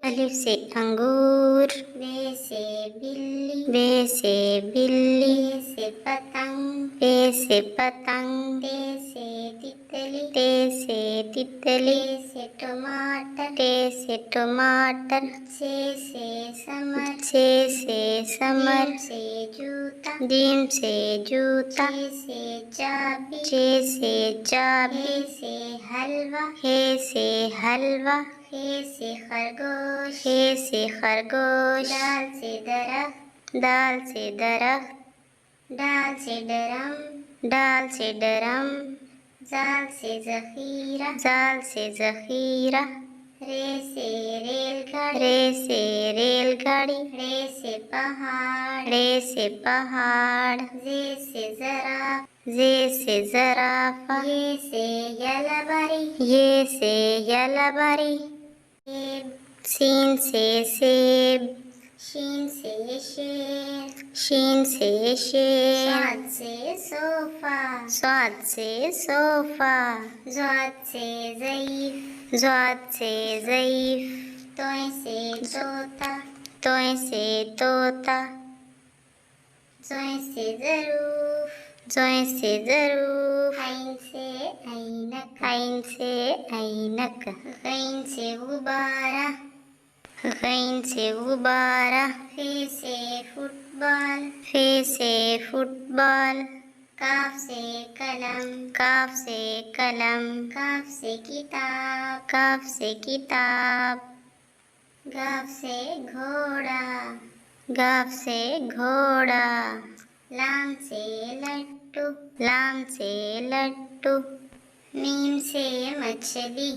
अलिफ से अंगूर, बे से बिल्ली, बे से बिल्ली, पे से पतंग, पे से पतंग, ते से तितली, ते से तितली, ते से टमाटर, ते से टमाटर, से समर, से समर, जीम से जूता, जीम से जूता, चे से चाबी, चे से चाबी, हे से हलवा, हे से हलवा, हे से खरगोश, हे से खरगोश, दाल से दरख्त, दाल से दरख्त, डाल से डरम, डाल से डरम, जाल से जखीरा, जाल से जखीरा, रे से रेलगाड़ी, रे से रेलगाड़ी, रे से पहाड़, रे से पहाड़, जे से जराफ, जे से जराफा, ये से यलबरी, ये से यलबरी, सेब, सीन से सेब, शीन से शेर, शीन से शेर, स्वाद से सोफा, स्वाद से सोफा, ज़ाद से ज़ईफ, ज़ाद से ज़ईफ, तोय से तोता, तोय से तोता, ज़ोय से ज़रूफ, ज़ोय से ज़रूफ, ऐन से ऐनक, ऐन से ऐनक, गैन से गुब्बारा, गैन से गुब्बारा, फे से फुटबॉल, फे से फुटबॉल, काफ से कलम, काफ से कलम, काफ से किताब, काफ से किताब, गाफ से घोड़ा, गाफ से घोड़ा, लाम से लट्टू, लाम से लट्टू, मीम से मछली,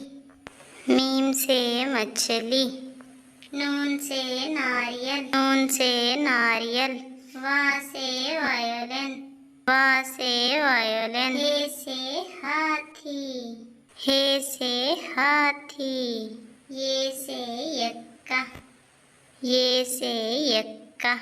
मीम से मछली, नून से नारियल, नून से नारियल, वा से वायोलिन, वा से वायोलिन, हे से हाथी, हे से हाथी, ये से यक्का, ये से यक्का।